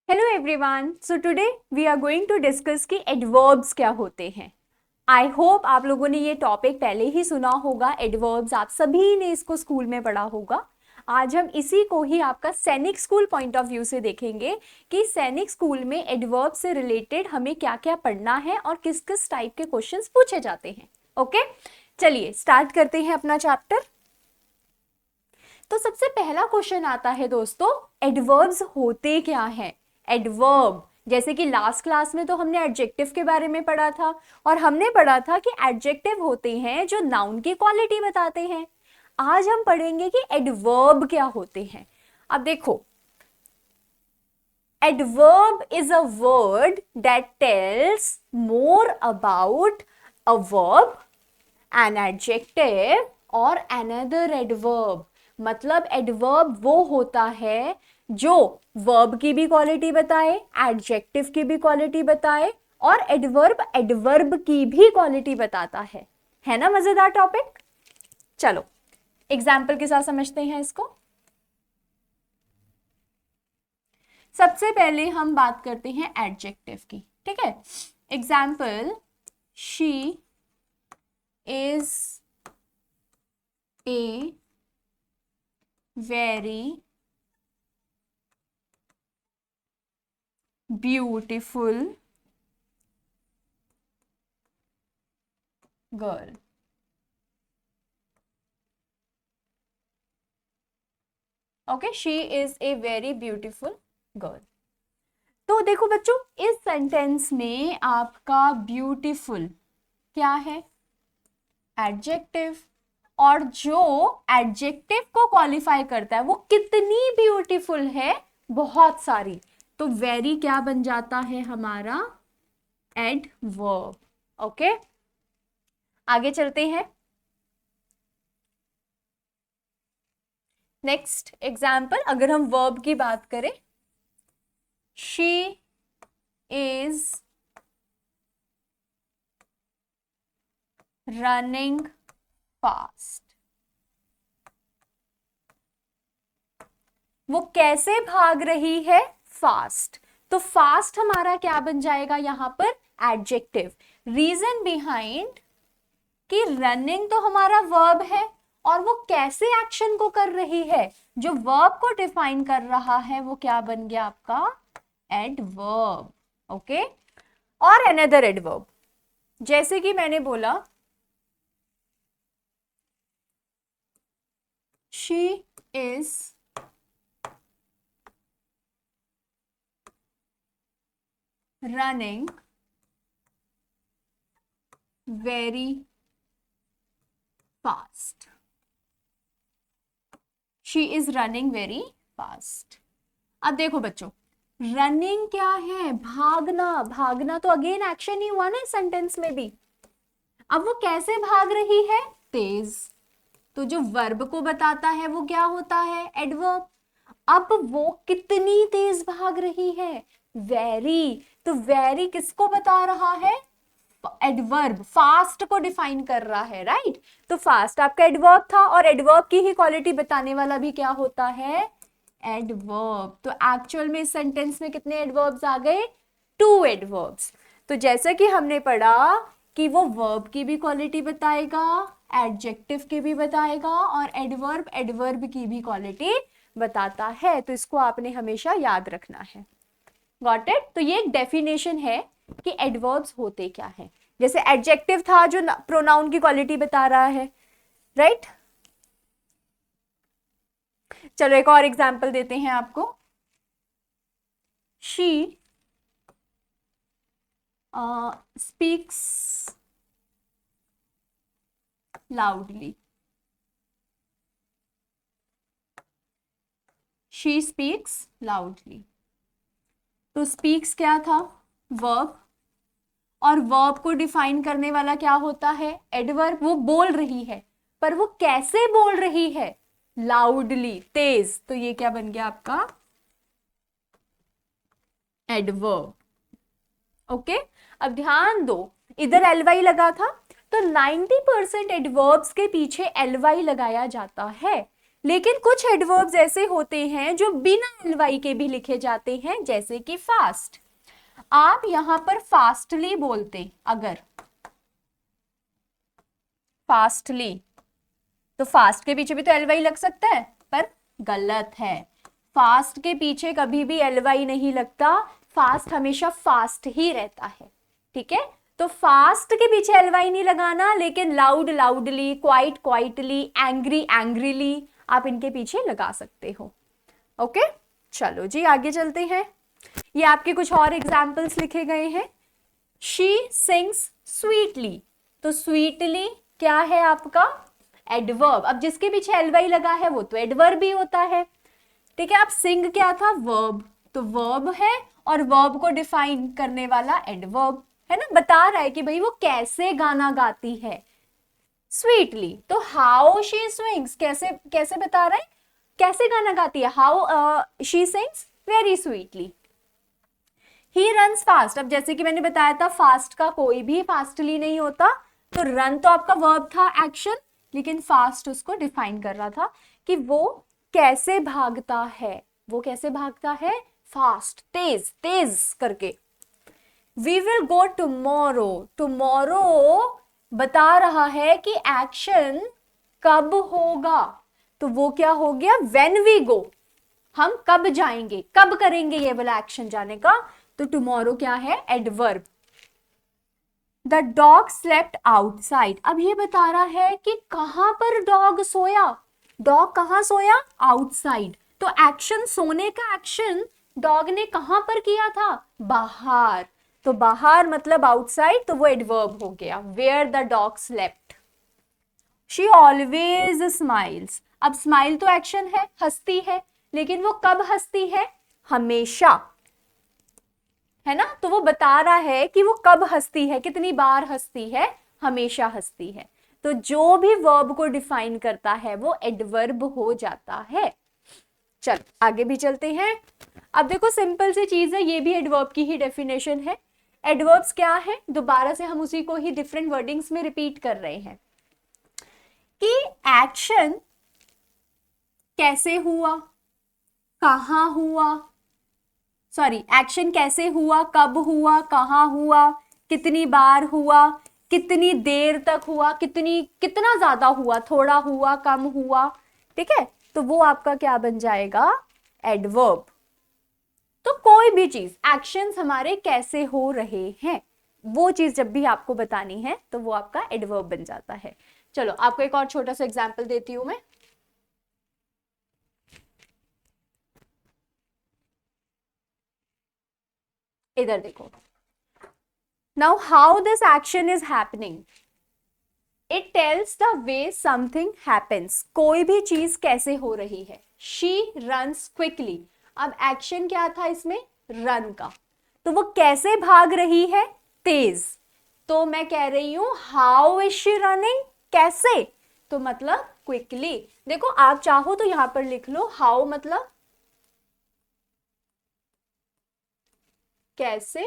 Hello everyone, so today we are going to discuss कि adverbs क्या होते हैं। आई होप आप लोगों ने ये टॉपिक पहले ही सुना होगा। एडवर्ब्स आप सभी ने इसको स्कूल में पढ़ा होगा। आज हम इसी को ही आपका सैनिक स्कूल पॉइंट ऑफ व्यू से देखेंगे कि सैनिक स्कूल में एडवर्ब से रिलेटेड हमें क्या क्या पढ़ना है और किस किस टाइप के क्वेश्चंस पूछे जाते हैं। ओके, चलिए स्टार्ट करते हैं अपना चैप्टर। तो सबसे पहला क्वेश्चन आता है दोस्तों, एडवर्ब्स होते क्या हैं। एडवर्ब, जैसे कि लास्ट क्लास में तो हमने एडजेक्टिव के बारे में पढ़ा था और हमने पढ़ा था कि एडजेक्टिव होते हैं जो नाउन की क्वालिटी बताते हैं। आज हम पढ़ेंगे कि एडवर्ब क्या होते हैं। अब देखो, adverb is a word that tells more about a verb, an adjective और अनदर एडवर्ब। मतलब एडवर्ब वो होता है जो वर्ब की भी क्वालिटी बताए, एडजेक्टिव की भी क्वालिटी बताए और एडवर्ब एडवर्ब की भी क्वालिटी बताता है ना मजेदार टॉपिक। चलो एग्जाम्पल के साथ समझते हैं इसको। सबसे पहले हम बात करते हैं एडजेक्टिव की, ठीक है। Example, she is a very beautiful girl। Okay, she is a very beautiful girl. तो देखो बच्चों, इस सेंटेंस में आपका ब्यूटीफुल क्या है, एडजेक्टिव। और जो एडजेक्टिव को क्वालिफाई करता है वो कितनी ब्यूटीफुल है, बहुत सारी। तो वेरी क्या बन जाता है हमारा, एडवर्ब। ओके, आगे चलते हैं। नेक्स्ट एग्जाम्पल, अगर हम वर्ब की बात करें, शी इज रनिंग फास्ट। वो कैसे भाग रही है, फास्ट। तो फास्ट हमारा क्या बन जाएगा यहां पर, एडजेक्टिव। रीजन बिहाइंड कि रनिंग तो हमारा वर्ब है और वो कैसे एक्शन को कर रही है, जो वर्ब को डिफाइन कर रहा है, वो क्या बन गया आपका, एडवर्ब। ओके, और अनदर एडवर्ब, जैसे कि मैंने बोला she is running very fast. She is running very fast. अब देखो बच्चों, रनिंग क्या है, भागना। भागना तो अगेन एक्शन ही हुआ ना सेंटेंस में भी। अब वो कैसे भाग रही है, तेज। तो जो वर्ब को बताता है वो क्या होता है, एडवर्ब। अब वो कितनी तेज भाग रही है, वेरी। तो वेरी किसको बता रहा है, एडवर्ब, फास्ट को डिफाइन कर रहा है, राइट। तो फास्ट आपका एडवर्ब था और एडवर्ब की ही क्वालिटी बताने वाला भी क्या होता है, एडवर्ब। तो एक्चुअल में इस सेंटेंस में कितने एडवर्ब्स आ गए, 2 एडवर्ब्स। तो जैसे कि हमने पढ़ा कि वो वर्ब की भी क्वालिटी बताएगा, एडजेक्टिव की भी बताएगा और एडवर्ब एडवर्ब की भी क्वालिटी बताता है। तो इसको आपने हमेशा याद रखना है। Got it. तो ये एक डेफिनेशन है कि एडवर्ब्स होते क्या है। जैसे एडजेक्टिव था जो प्रोनाउन की क्वालिटी बता रहा है, राइट। चलो एक और एग्जांपल देते हैं आपको। She speaks loudly. She speaks loudly. तो स्पीक्स क्या था, वर्ब, और वर्ब को डिफाइन करने वाला क्या होता है, एडवर्ब। वो बोल रही है, पर वो कैसे बोल रही है, लाउडली, तेज। तो ये क्या बन गया आपका, एडवर्ब। ओके, अब ध्यान दो, इधर एल वाई लगा था, तो 90% एडवर्ब्स के पीछे एल वाई लगाया जाता है। लेकिन कुछ एडवर्ब्स ऐसे होते हैं जो बिना एलवाई के भी लिखे जाते हैं, जैसे कि फास्ट। आप यहां पर फास्टली बोलते, अगर फास्टली, तो फास्ट के पीछे भी तो एलवाई लग सकता है, पर गलत है। फास्ट के पीछे कभी भी एलवाई नहीं लगता, फास्ट हमेशा फास्ट ही रहता है, ठीक है। तो फास्ट के पीछे एलवाई नहीं लगाना, लेकिन loud loudly, quite quietly, angry angrily, आप इनके पीछे लगा सकते हो। ओके, चलो जी आगे चलते हैं। ये आपके कुछ और एग्जाम्पल्स लिखे गए हैं। शी सिंग्स स्वीटली, तो स्वीटली क्या है आपका एडवर्ब। अब जिसके पीछे एलवाई लगा है वो तो एडवर्ब भी होता है, ठीक है। अब सिंग क्या था, वर्ब, तो वर्ब है और वर्ब को डिफाइन करने वाला एडवर्ब है ना, बता रहा है कि भाई वो कैसे गाना गाती है, स्वीटली। तो हाउ शी स्विंग्स, कैसे कैसे बता रहा है, कैसे गाना गाती है, how she sings very sweetly. He runs fast, अब जैसे कि मैंने बताया था फास्ट का कोई भी फास्टली नहीं होता, तो रन तो आपका वर्ब था, एक्शन, लेकिन फास्ट उसको डिफाइन कर रहा था कि वो कैसे भागता है, वो कैसे भागता है, फास्ट, तेज तेज करके। We will go tomorrow, tomorrow बता रहा है कि एक्शन कब होगा, तो वो क्या हो गया, व्हेन वी गो, हम कब जाएंगे, कब करेंगे ये वाला एक्शन जाने का, तो टुमारो क्या है, adverb. The dog slept outside, अब ये बता रहा है कि कहां पर डॉग सोया, डॉग कहां सोया, आउटसाइड। तो एक्शन, सोने का एक्शन डॉग ने कहां पर किया था, बाहर, तो बाहर मतलब आउटसाइड, तो वो एडवर्ब हो गया, where the dog slept. She always smiles, अब स्माइल तो एक्शन है, हंसती है, लेकिन वो कब हंसती है, हमेशा, है ना। तो वो बता रहा है कि वो कब हंसती है, कितनी बार हंसती है, हमेशा हंसती है। तो जो भी वर्ब को डिफाइन करता है वो एडवर्ब हो जाता है। चल आगे भी चलते हैं। अब देखो सिंपल सी चीज है, ये भी एडवर्ब की ही डेफिनेशन है। एडवर्ब्स क्या है, दोबारा से हम उसी को ही डिफरेंट वर्डिंग्स में रिपीट कर रहे हैं कि एक्शन कैसे हुआ, कहां हुआ, सॉरी, एक्शन कैसे हुआ, कब हुआ, कहां हुआ, कितनी बार हुआ, कितनी देर तक हुआ, कितना ज्यादा हुआ, थोड़ा हुआ, कम हुआ, ठीक है। तो वो आपका क्या बन जाएगा, एडवर्ब। तो कोई भी चीज, एक्शंस हमारे कैसे हो रहे हैं, वो चीज जब भी आपको बतानी है तो वो आपका एडवर्ब बन जाता है। चलो आपको एक और छोटा सा एग्जाम्पल देती हूं मैं। इधर देखो, now how this action is happening, it tells the way something happens, कोई भी चीज कैसे हो रही है। शी रन्स क्विकली, अब एक्शन क्या था इसमें, रन का, तो वो कैसे भाग रही है, तेज। तो मैं कह रही हूं हाउ इज शी रनिंग, कैसे, तो मतलब क्विकली। देखो आप चाहो तो यहां पर लिख लो हाउ मतलब कैसे,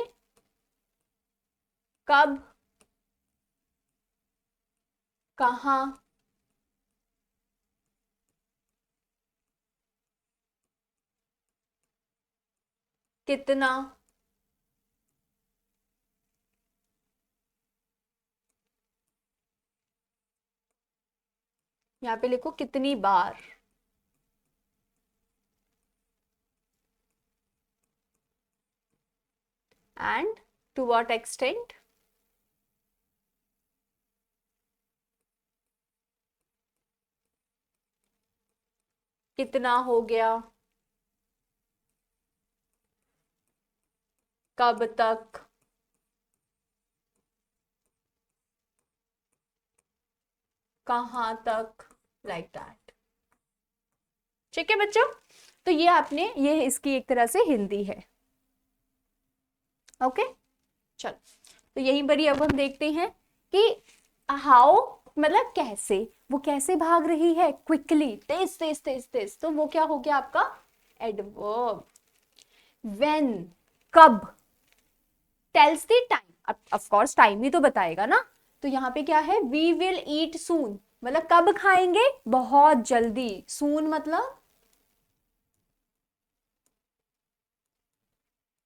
कब, कहां, कितना, यहां पे लिखो कितनी बार, एंड टू व्हाट एक्सटेंट, कितना हो गया, कब तक, कहां तक, लाइक दैट। ठीक है बच्चों, तो ये आपने, ये इसकी एक तरह से हिंदी है। ओके, चलो तो यहीं पर ही अब हम देखते हैं कि हाउ मतलब कैसे, वो कैसे भाग रही है, क्विकली, तेज तेज तेज तेज, तो वो क्या हो गया आपका एडवर्ब। व्हेन, कब, tells the time, of course time ही तो बताएगा ना। तो यहाँ पे क्या है, वी विल ईट सून, मतलब कब खाएंगे, बहुत जल्दी। सून मतलब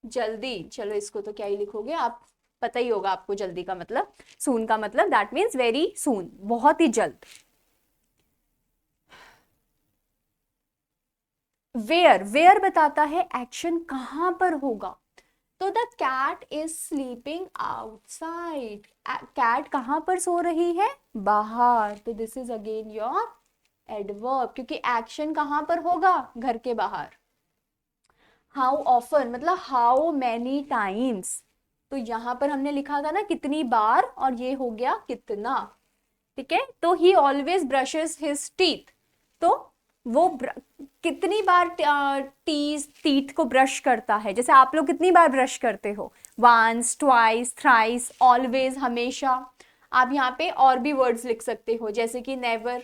जल्दी। चलो इसको तो क्या ही लिखोगे आप, पता ही होगा आपको जल्दी का मतलब। सून का मतलब दैट मीन्स वेरी सून, बहुत ही जल्द। वेयर, वेयर बताता है एक्शन कहां पर होगा। तो the cat is sleeping outside, cat कहां पर सो रही है, बाहर। तो this is again your adverb, क्योंकि एक्शन कहां पर होगा, घर के बाहर। हाउ ऑफन मतलब हाउ मैनी टाइम्स, तो यहां पर हमने लिखा था ना कितनी बार, और ये हो गया कितना। ठीक है, तो ही ऑलवेज ब्रशेस हिज टीथ, तो वो कितनी बार टीथ को ब्रश करता है। जैसे आप लोग कितनी बार ब्रश करते हो, वंस, ट्वाइस, थ्राइस, ऑलवेज हमेशा। आप यहाँ पे और भी वर्ड्स लिख सकते हो, जैसे कि नेवर,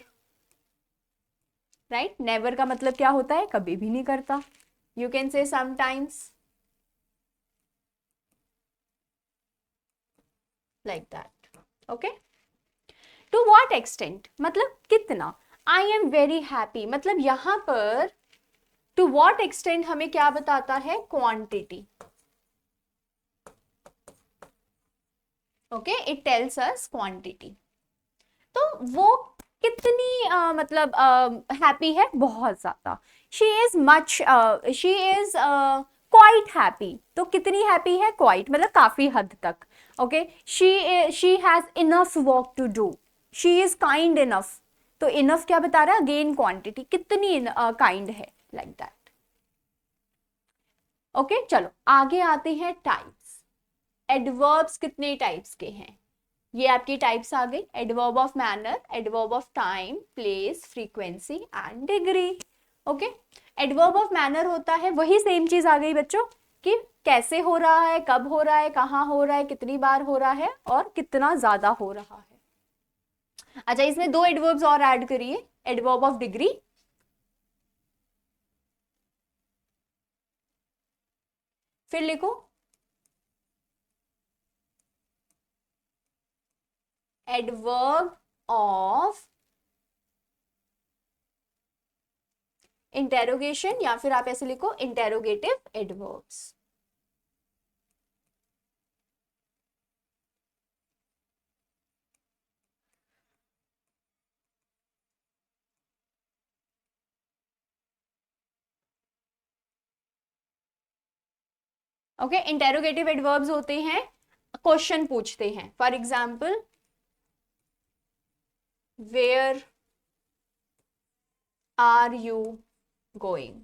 राइट। नेवर का मतलब क्या होता है, कभी भी नहीं करता। You can say sometimes, like that. Okay, to what extent मतलब कितना। आई एम वेरी हैप्पी मतलब यहां पर टू व्हाट एक्सटेंट हमें क्या बताता है, quantity. Okay, it tells us quantity. तो वो कितनी मतलब हैप्पी है, बहुत ज्यादा। She is much, she is quite happy, तो कितनी हैप्पी है, क्वाइट मतलब काफी हद तक। Okay, she has enough work to do, she is kind enough, तो इनफ क्या बता रहा है, अगेन क्वांटिटी, कितनी काइंड है, लाइक दैट। ओके, चलो आगे आते हैं टाइप्स। एडवर्ब्स कितने टाइप्स के हैं, ये आपकी टाइप्स आ गई। Adverb of manner, adverb of time, place, frequency and degree. Okay, adverb of manner होता है, वही सेम चीज आ गई बच्चों, कि कैसे हो रहा है, कब हो रहा है, कहाँ हो रहा है, कितनी बार हो रहा है, और कितना ज्यादा हो रहा है। अच्छा, इसमें दो एडवर्ब्स और ऐड करिए, एडवर्ब ऑफ डिग्री, फिर लिखो एडवर्ब ऑफ इंटेरोगेशन, या फिर आप ऐसे लिखो interrogative adverbs. Okay, interrogative adverbs होते हैं, क्वेश्चन पूछते हैं। For example, where are you going,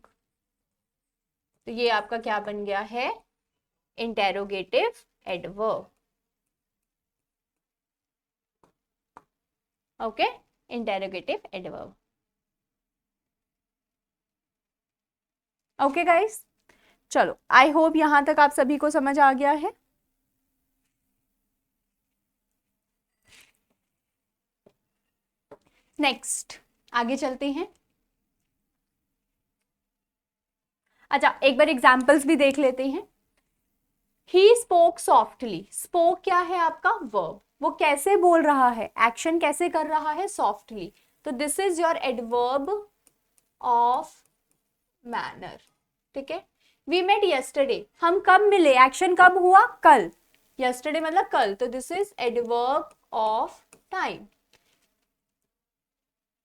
तो ये आपका क्या बन गया है, interrogative adverb. Okay, interrogative adverb. Okay guys, चलो आई होप यहां तक आप सभी को समझ आ गया है। नेक्स्ट आगे चलते हैं। अच्छा, एक बार एग्जाम्पल्स भी देख लेते हैं। ही स्पोक सॉफ्टली, स्पोक क्या है आपका वर्ब, वो कैसे बोल रहा है, एक्शन कैसे कर रहा है, सॉफ्टली, तो this is your adverb of manner. ठीक है, वी मेट यस्टरडे, हम कब मिले, एक्शन कब हुआ, कल, यस्टरडे मतलब कल, तो this is adverb of time.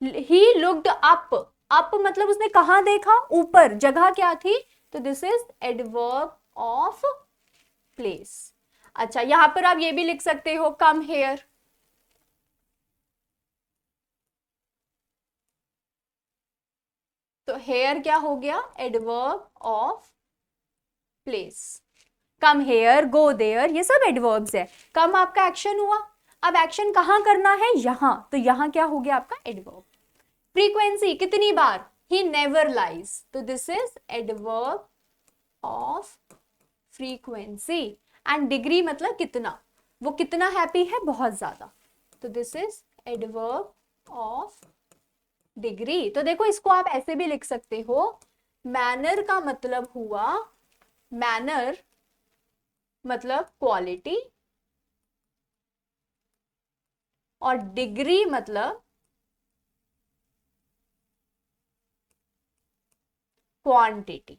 He looked up, up मतलब उसने कहां देखा, ऊपर, जगह क्या थी, तो this is adverb of place. अच्छा, यहां पर आप ये भी लिख सकते हो कम हेयर, तो हेयर क्या हो गया, adverb of place. Come here, go there, ये सब एडवर्ब्स है। कम आपका एक्शन हुआ, अब एक्शन कहां करना है, यहां, तो यहां क्या हो गया आपका एडवर्ब। फ्रीक्वेंसी कितनी बार, ही नेवर लाइज, तो this is adverb of frequency. And degree मतलब कितना, वो कितना हैप्पी है, बहुत ज्यादा, तो this is adverb of degree. तो देखो इसको आप ऐसे भी लिख सकते हो, मैनर का मतलब हुआ, मैनर मतलब क्वालिटी, और डिग्री मतलब क्वांटिटी।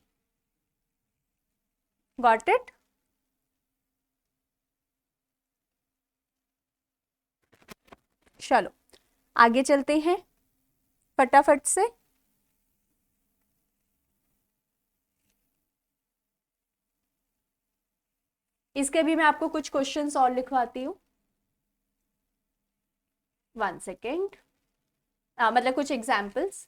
Got it? चलो आगे चलते हैं फटाफट से। इसके भी मैं आपको कुछ क्वेश्चंस और लिखवाती हूँ, 1 सेकेंड, मतलब कुछ एग्जाम्पल्स।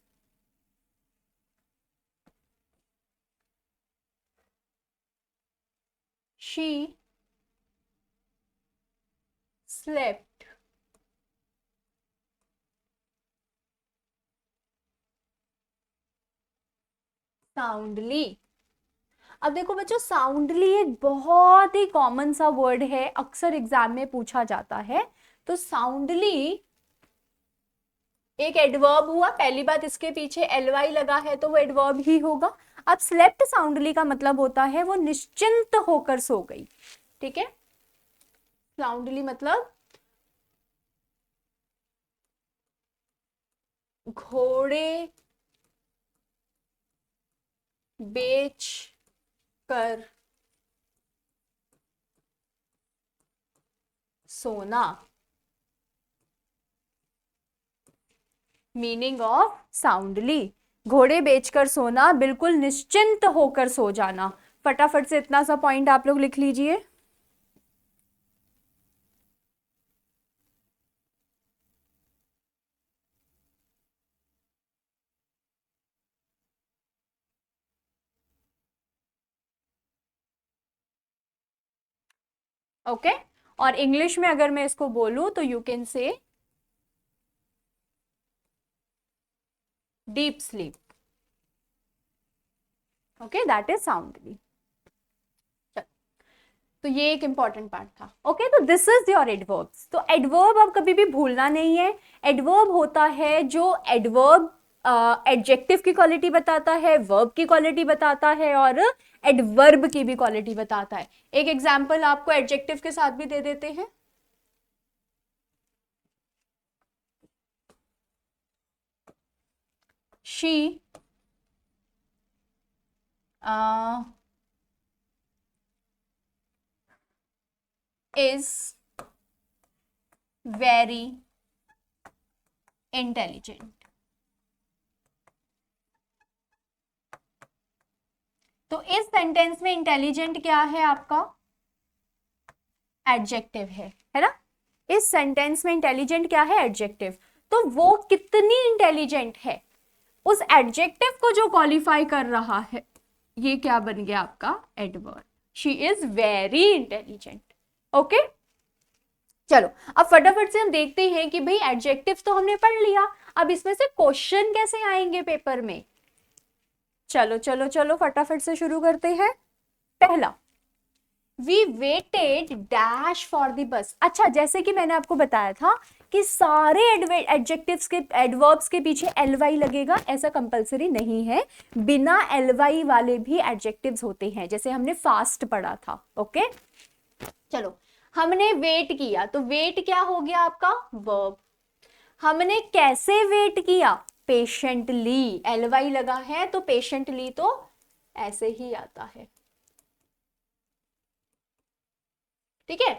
She slept soundly. अब देखो बच्चों, साउंडली एक बहुत ही कॉमन सा वर्ड है, अक्सर एग्जाम में पूछा जाता है। तो साउंडली एक एडवर्ब हुआ, पहली बात इसके पीछे एलवाई लगा है तो वो एडवर्ब ही होगा। अब स्लेप्ट साउंडली का मतलब होता है वो निश्चिंत होकर सो गई। ठीक है, साउंडली मतलब घोड़े बेच कर सोना। मीनिंग ऑफ साउंडली, घोड़े बेचकर सोना, बिल्कुल निश्चिंत होकर सो जाना। फटाफट से इतना सा पॉइंट आप लोग लिख लीजिए। ओके और इंग्लिश में अगर मैं इसको बोलूं तो यू कैन से deep sleep. Okay, that is soundly. तो ये एक इंपॉर्टेंट पार्ट था। ओके, तो दिस इज योर एडवर्ब्स। तो एडवर्ब अब कभी भी भूलना नहीं है। एडवर्ब होता है जो एडवर्ब एडजेक्टिव की क्वालिटी बताता है, वर्ब की क्वालिटी बताता है और एडवर्ब की भी क्वालिटी बताता है। एक एग्जांपल आपको एडजेक्टिव के साथ भी दे देते हैं। She is very intelligent। तो इस सेंटेंस में इंटेलिजेंट क्या है आपका? एडजेक्टिव है ना? इस सेंटेंस में इंटेलिजेंट क्या है? एडजेक्टिव। तो वो कितनी इंटेलिजेंट है, उस एडजेक्टिव को जो क्वालिफाई कर रहा है, ये क्या बन गया आपका? Adverb. She is very intelligent. Okay, चलो अब फटाफट से हम देखते हैं कि भाई एडजेक्टिव तो हमने पढ़ लिया, अब इसमें से क्वेश्चन कैसे आएंगे पेपर में। चलो चलो चलो फटाफट से शुरू करते हैं। पहला, we waited dash for the bus. अच्छा, जैसे कि मैंने आपको बताया था कि सारे एडजेक्टिव्स के एडवर्ब्स के पीछे एलवाई लगेगा, ऐसा कंपलसरी नहीं है, बिना एलवाई वाले भी एडजेक्टिव्स होते हैं, जैसे हमने फास्ट पढ़ा था। ओके, चलो हमने वेट किया, तो वेट क्या हो गया आपका? वर्ब। हमने कैसे वेट किया? पेशेंटली, एलवाई लगा है तो पेशेंटली तो ऐसे ही आता है। ठीक है,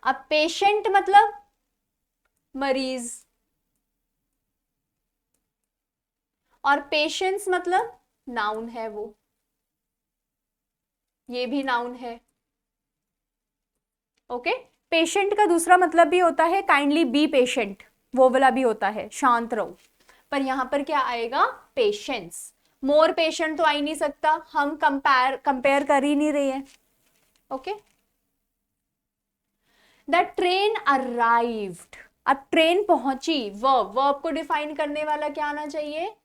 अब पेशेंट मतलब मरीज, और पेशेंस मतलब नाउन है, वो ये भी नाउन है। ओके, पेशेंट का दूसरा मतलब भी होता है काइंडली बी पेशेंट, वो वाला भी होता है, शांत रहो। पर यहां पर क्या आएगा? पेशेंस। मोर पेशेंट तो आ ही नहीं सकता, हम कंपेयर कर ही नहीं रहे हैं। Okay, the train arrived. अब ट्रेन पहुंची, वर्ब, वर्ब को डिफाइन करने वाला क्या आना चाहिए?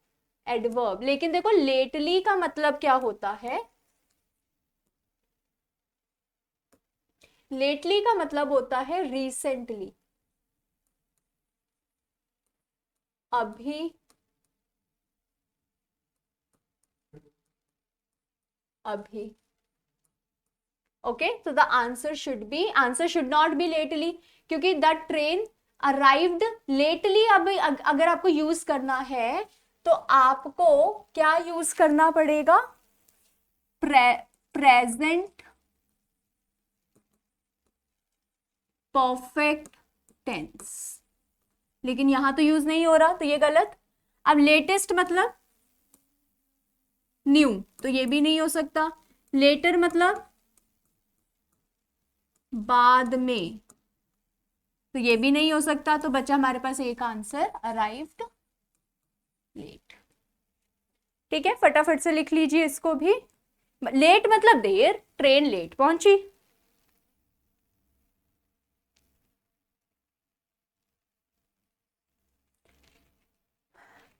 एडवर्ब। लेकिन देखो लेटली का मतलब क्या होता है? लेटली का मतलब होता है रिसेंटली, अभी, अभी। ओके, तो the answer should not be lately, क्योंकि द ट्रेन अराइव्ड लेटली। अब अगर आपको यूज करना है तो आपको क्या यूज करना पड़ेगा? प्रेजेंट परफेक्ट टेंस, लेकिन यहां तो यूज नहीं हो रहा, तो ये गलत। अब लेटेस्ट मतलब न्यू, तो ये भी नहीं हो सकता। लेटर मतलब बाद में, तो ये भी नहीं हो सकता। तो बचा हमारे पास एक आंसर, अराइव्ड लेट। ठीक है, फटाफट से लिख लीजिए इसको भी। लेट मतलब देर, ट्रेन लेट पहुंची।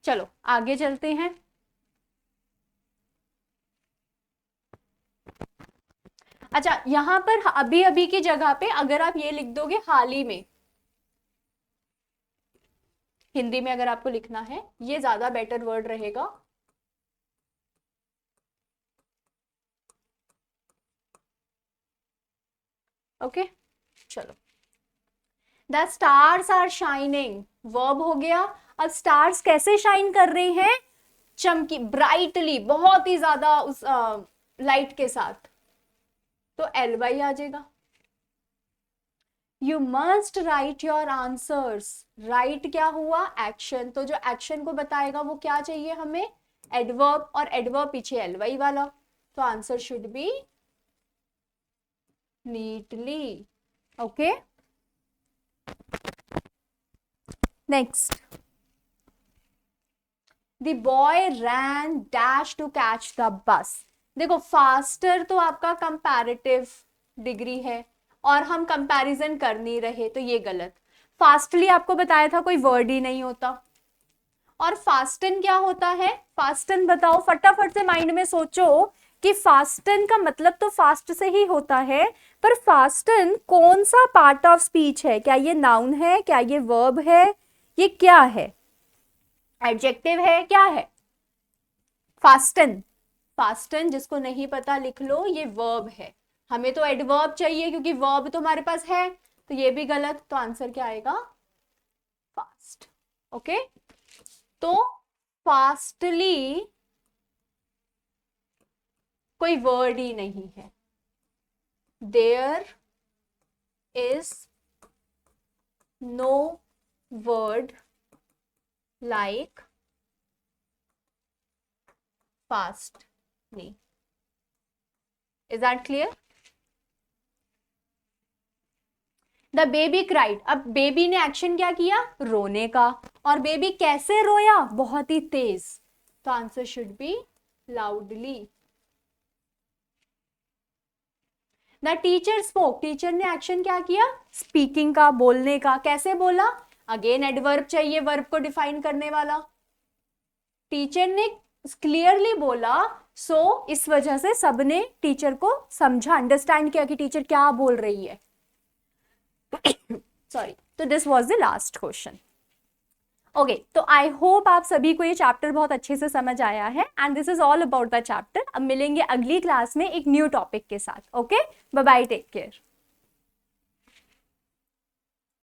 चलो आगे चलते हैं। अच्छा, यहां पर अभी अभी की जगह पे अगर आप ये लिख दोगे हाल ही में, हिंदी में अगर आपको लिखना है, ये ज्यादा बेटर वर्ड रहेगा। ओके चलो। The stars are shining, verb हो गया। अब स्टार्स कैसे शाइन कर रहे हैं? चमकी, ब्राइटली, बहुत ही ज्यादा उस लाइट के साथ, तो एल वाई आ जाएगा। You must write your answers, right क्या हुआ? एक्शन, तो जो एक्शन को बताएगा वो क्या चाहिए हमें? एडवर्ब, और एडवर्ब पीछे एल वाई वाला, तो answer should be neatly. Okay next, the boy ran dash to catch the bus. देखो फास्टर तो आपका कंपैरेटिव डिग्री है, और हम कंपैरिजन कर नहीं रहे, तो ये गलत। फास्टली आपको बताया था कोई वर्ड ही नहीं होता। और फास्टन क्या होता है? फास्टन बताओ, फटाफट से माइंड में सोचो कि फास्टन का मतलब तो फास्ट से ही होता है, पर फास्टन कौन सा पार्ट ऑफ स्पीच है? क्या ये नाउन है? क्या ये वर्ब है? ये क्या है? एडजेक्टिव है? क्या है? फास्टन, फास्टन जिसको नहीं पता लिख लो, ये वर्ब है। हमें तो एडवर्ब चाहिए क्योंकि वर्ब तो हमारे पास है, तो ये भी गलत। तो आंसर क्या आएगा? फास्ट। ओके, तो फास्टली कोई वर्ड ही नहीं है। There is no word like fastly. Is that clear? The baby cried, अब बेबी ने एक्शन क्या किया? रोने का। और बेबी कैसे रोया? बहुत ही तेज, तो answer should B loudly. The teacher spoke, teacher ने एक्शन क्या किया? स्पीकिंग का, बोलने का। कैसे बोला? अगेन एडवर्ब चाहिए वर्ब को डिफाइन करने वाला। टीचर ने क्लियरली बोला, सो इस वजह से सबने टीचर को समझा, अंडरस्टैंड किया कि टीचर क्या बोल रही है। सॉरी, तो this was the last question. Okay, तो आई होप आप सभी को ये चैप्टर बहुत अच्छे से समझ आया है, and this is all about the chapter. अब मिलेंगे अगली क्लास में एक न्यू टॉपिक के साथ। Okay, bye bye, take care.